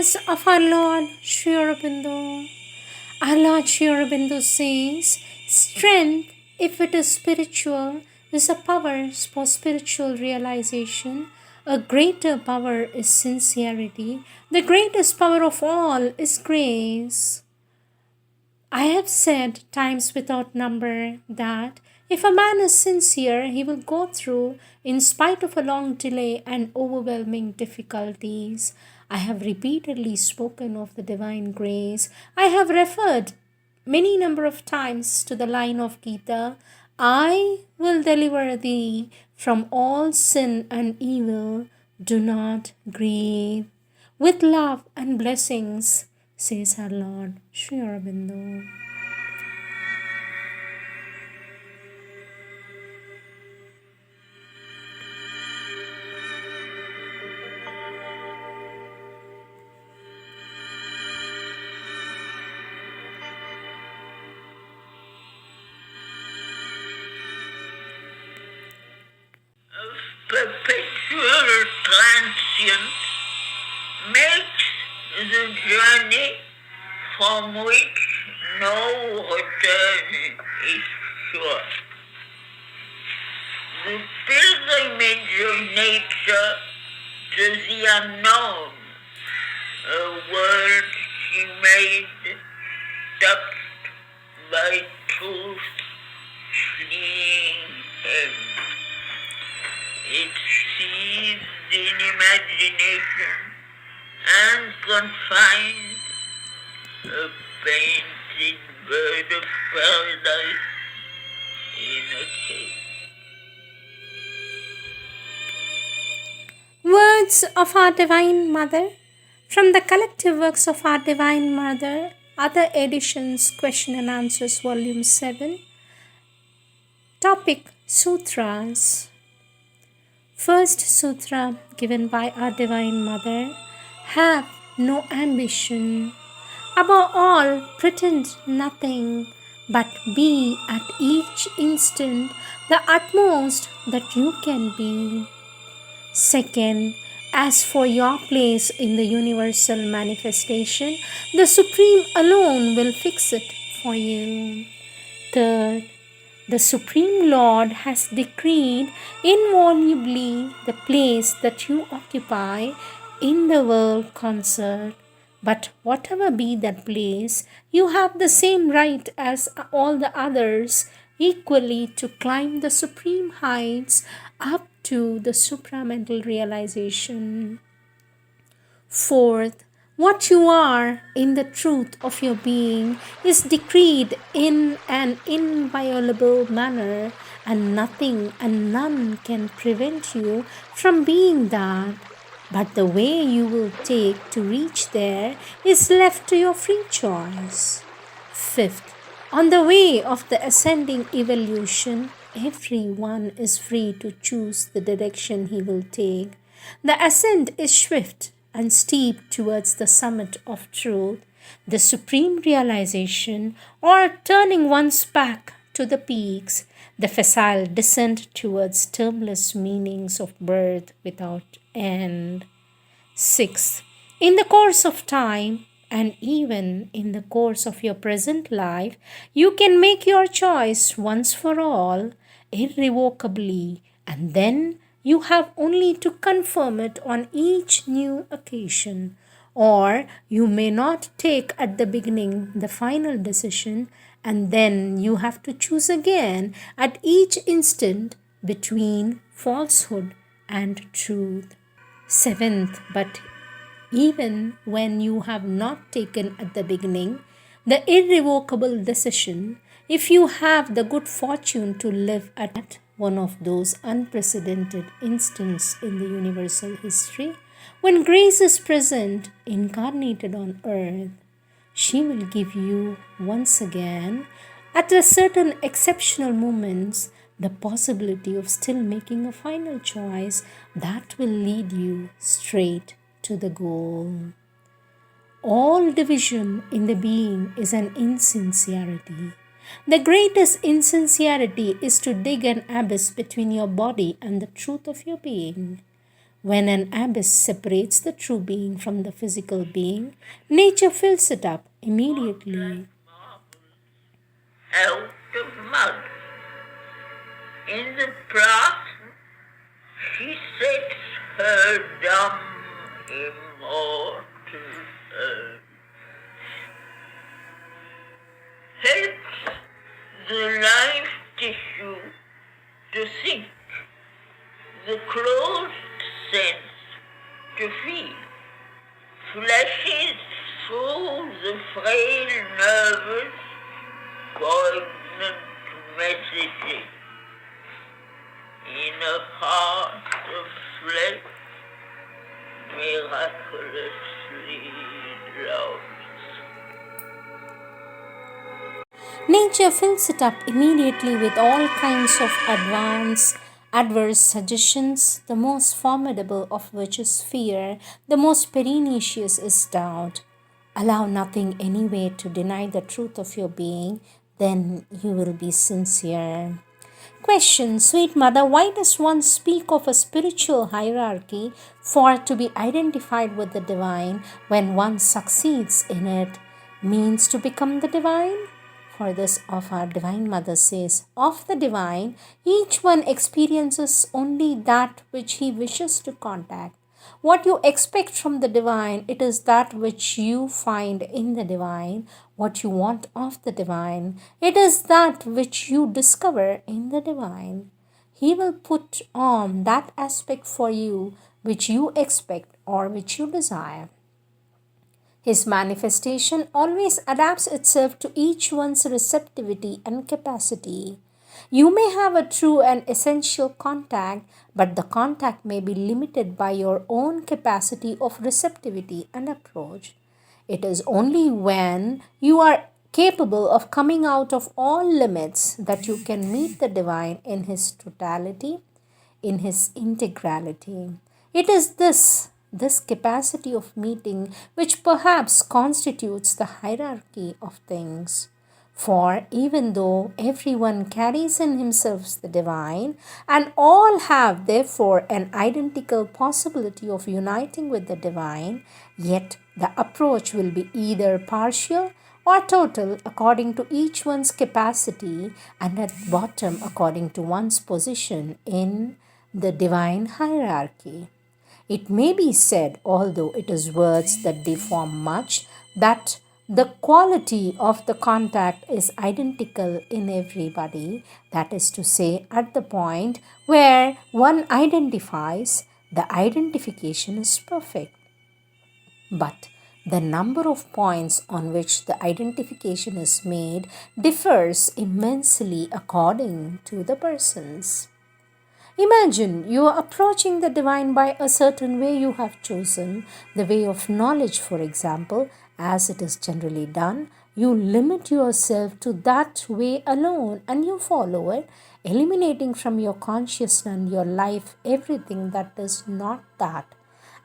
Words of our Lord Sri Aurobindo. Our Lord Sri Aurobindo says, strength, if it is spiritual, is a power for spiritual realization. A greater power is sincerity. The greatest power of all is grace. I have said times without number that if a man is sincere, he will go through, in spite of a long delay and overwhelming difficulties. I have repeatedly spoken of the divine grace. I have referred many number of times to the line of Gita, I will deliver thee from all sin and evil. Do not grieve. With love and blessings, says our Lord Sri Aurobindo. Perpetual transience makes the journey from which no return is sure. The pilgrimage of nature to the unknown, a world she made, touched by truth, fleeing him. It seized in imagination and confined a painted bird of paradise in a cage. Words of our Divine Mother from the collective works of our Divine Mother, other editions, Question and Answers, Volume 7. Topic Sutras. First Sutra given by our Divine Mother. Have no ambition. Above all, pretend nothing, but be at each instant the utmost that you can be. Second, as for your place in the universal manifestation, the Supreme alone will fix it for you. Third, the Supreme Lord has decreed inviolably the place that you occupy in the world concert. But whatever be that place, you have the same right as all the others equally to climb the supreme heights up to the supramental realization. Fourth, what you are in the truth of your being is decreed in an inviolable manner, and nothing and none can prevent you from being that. But the way you will take to reach there is left to your free choice. Fifth, on the way of the ascending evolution, everyone is free to choose the direction he will take. The ascent is swift and steep towards the summit of truth, the supreme realization, or turning one's back to the peaks, the facile descent towards termless meanings of birth without end. Sixth, in the course of time, and even in the course of your present life, you can make your choice once for all, irrevocably, and then you have only to confirm it on each new occasion. Or you may not take at the beginning the final decision, and then you have to choose again at each instant between falsehood and truth. Seventh, but even when you have not taken at the beginning the irrevocable decision, if you have the good fortune to live at one of those unprecedented instants in the universal history, when grace is present, incarnated on earth, she will give you once again, at a certain exceptional moments, the possibility of still making a final choice that will lead you straight to the goal. All division in the being is an insincerity. The greatest insincerity is to dig an abyss between your body and the truth of your being. When an abyss separates the true being from the physical being, nature fills it up immediately. Out of mud. In the brass, she sets her dumb, immortal earth. Helps the life tissue to think, the closed sense to feel, flashes through the frail nervous cognate messages in a heart of flesh miraculously loves. Nature fills it up immediately with all kinds of adverse suggestions, the most formidable of which is fear, the most pernicious is doubt. Allow nothing anyway to deny the truth of your being, then you will be sincere. Question, sweet mother, why does one speak of a spiritual hierarchy for to be identified with the divine when one succeeds in it means to become the divine? For this of our divine mother says, of the divine, each one experiences only that which he wishes to contact. What you expect from the divine, it is that which you find in the divine. What you want of the divine, it is that which you discover in the divine. He will put on that aspect for you which you expect or which you desire. His manifestation always adapts itself to each one's receptivity and capacity. You may have a true and essential contact, but the contact may be limited by your own capacity of receptivity and approach. It is only when you are capable of coming out of all limits that you can meet the divine in his totality, in his integrality. It is this capacity of meeting which perhaps constitutes the hierarchy of things. For even though everyone carries in himself the divine, and all have therefore an identical possibility of uniting with the divine, yet the approach will be either partial or total according to each one's capacity, and at bottom according to one's position in the divine hierarchy. It may be said, although it is words that deform much, that the quality of the contact is identical in everybody, that is to say, at the point where one identifies, the identification is perfect. But the number of points on which the identification is made differs immensely according to the persons. Imagine you are approaching the divine by a certain way you have chosen, the way of knowledge, for example, as it is generally done. You limit yourself to that way alone and you follow it, eliminating from your consciousness and your life everything that is not that.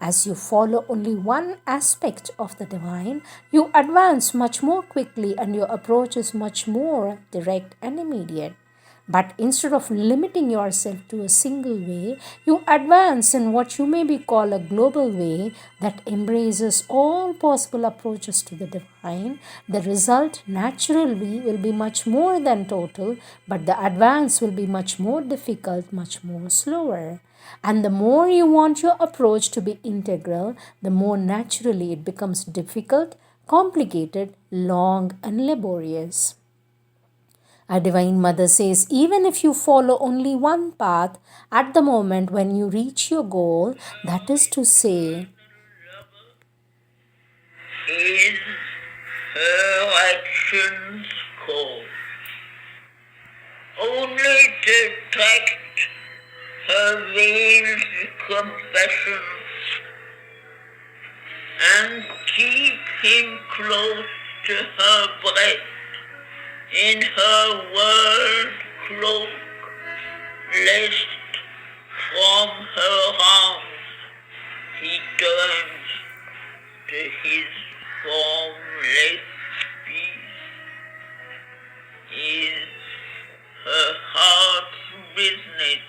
As you follow only one aspect of the divine, you advance much more quickly and your approach is much more direct and immediate. But instead of limiting yourself to a single way, you advance in what you may be called a global way that embraces all possible approaches to the divine. The result naturally will be much more than total, but the advance will be much more difficult, much more slower. And the more you want your approach to be integral, the more naturally it becomes difficult, complicated, long, and laborious. A divine mother says, even if you follow only one path at the moment when you reach your goal, that is to say, Is her actions cause only to tract her veiled confessions and keep him close to her breast in her world cloak, lest from her arms he turns to his formless peace. Is her heart's business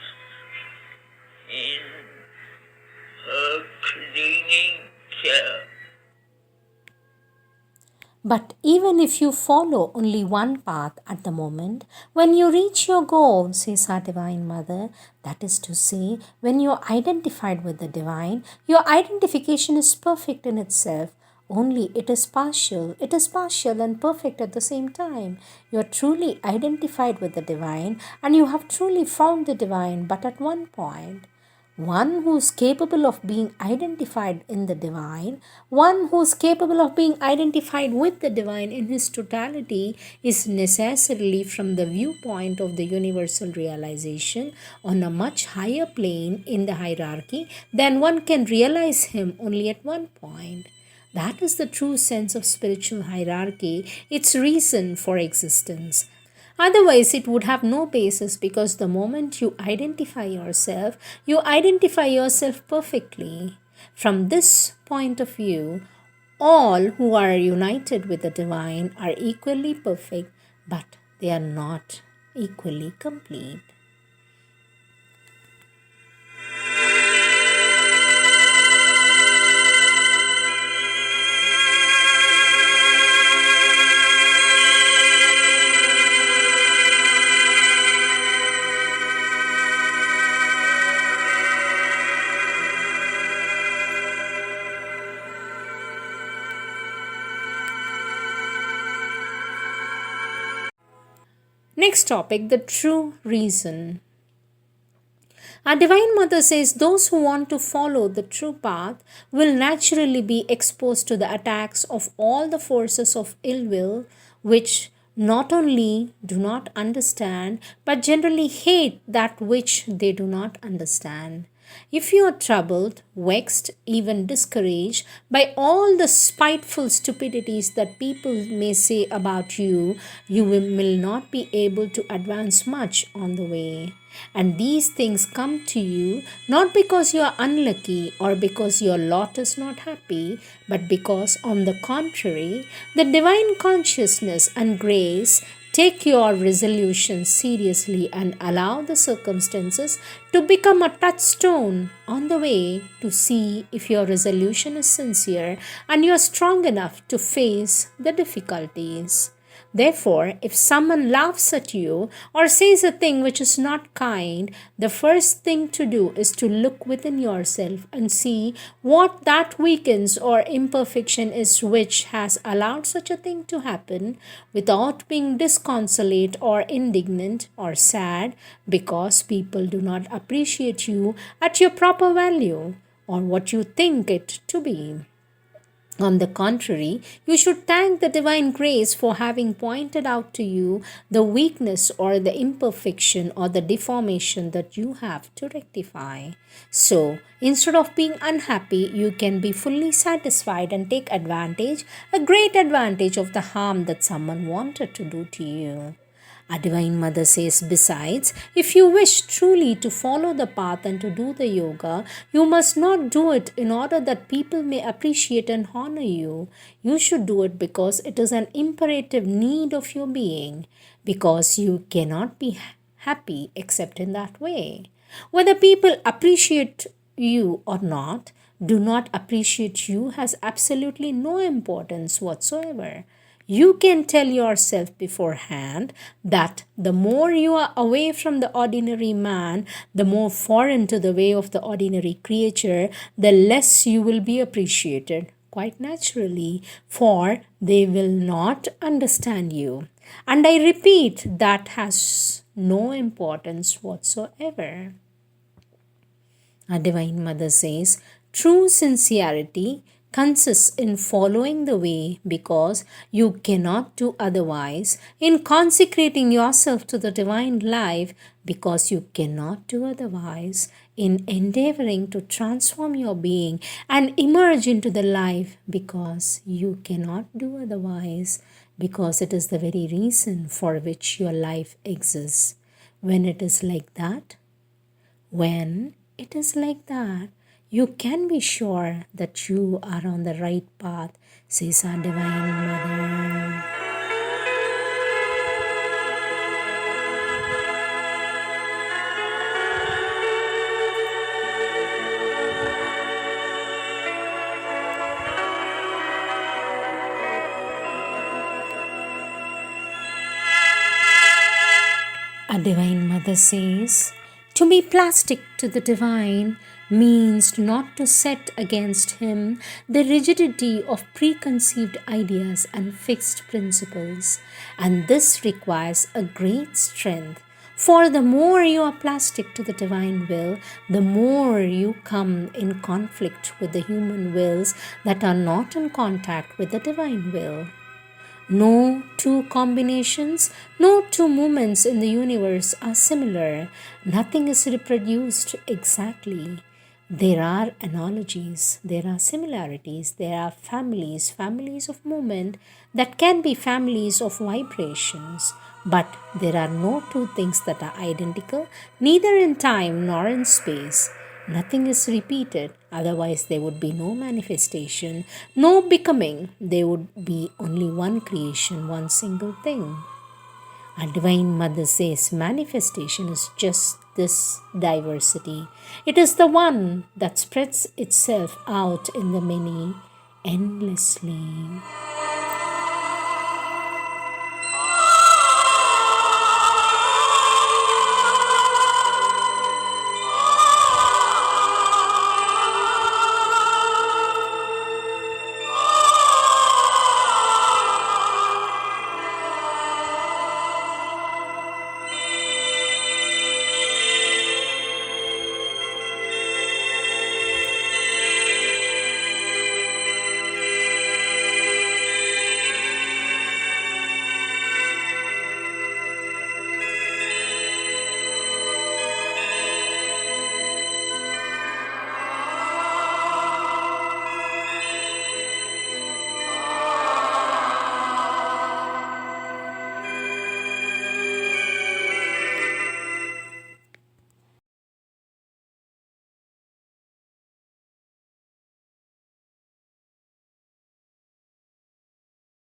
in even if you follow only one path at the moment, when you reach your goal, says our Divine Mother, that is to say, when you are identified with the Divine, your identification is perfect in itself. Only it is partial and perfect at the same time. You are truly identified with the Divine and you have truly found the Divine, but at one point. One who is capable of being identified in the divine, one who is capable of being identified with the divine in his totality, is necessarily from the viewpoint of the universal realization on a much higher plane in the hierarchy than one can realize him only at one point. That is the true sense of spiritual hierarchy, its reason for existence. Otherwise, it would have no basis because the moment you identify yourself perfectly. From this point of view, all who are united with the divine are equally perfect, but they are not equally complete. Next topic, the true reason. Our Divine Mother says those who want to follow the true path will naturally be exposed to the attacks of all the forces of ill will, which not only do not understand but generally hate that which they do not understand. If you are troubled, vexed, even discouraged by all the spiteful stupidities that people may say about you, you will not be able to advance much on the way. And these things come to you not because you are unlucky or because your lot is not happy, but because, on the contrary, the divine consciousness and grace take your resolutions seriously and allow the circumstances to become a touchstone on the way to see if your resolution is sincere and you are strong enough to face the difficulties. Therefore, if someone laughs at you or says a thing which is not kind, the first thing to do is to look within yourself and see what that weakness or imperfection is which has allowed such a thing to happen without being disconsolate or indignant or sad because people do not appreciate you at your proper value or what you think it to be. On the contrary, you should thank the divine grace for having pointed out to you the weakness or the imperfection or the deformation that you have to rectify. So, instead of being unhappy, you can be fully satisfied and take advantage, a great advantage of the harm that someone wanted to do to you. Our Divine Mother says, besides, if you wish truly to follow the path and to do the yoga, you must not do it in order that people may appreciate and honor you. You should do it because it is an imperative need of your being, because you cannot be happy except in that way. Whether people appreciate you or not, do not appreciate you has absolutely no importance whatsoever. You can tell yourself beforehand that the more you are away from the ordinary man, the more foreign to the way of the ordinary creature, the less you will be appreciated, quite naturally, for they will not understand you. And I repeat, that has no importance whatsoever. Our Divine Mother says, true sincerity consists in following the way because you cannot do otherwise, in consecrating yourself to the divine life because you cannot do otherwise, in endeavoring to transform your being and emerge into the life because you cannot do otherwise, because it is the very reason for which your life exists. When it is like that, when it is like that, you can be sure that you are on the right path, says our Divine Mother. Our Divine Mother says, to be plastic to the Divine means not to set against Him the rigidity of preconceived ideas and fixed principles. And this requires a great strength. For the more you are plastic to the Divine will, the more you come in conflict with the human wills that are not in contact with the Divine will. No two combinations, no two moments in the universe are similar. Nothing is reproduced exactly. There are analogies, there are similarities, there are families of movement that can be families of vibrations. But there are no two things that are identical, neither in time nor in space. Nothing is repeated, otherwise, there would be no manifestation, no becoming. There would be only one creation, one single thing. Our Divine Mother says manifestation is just this diversity. It is the one that spreads itself out in the many endlessly.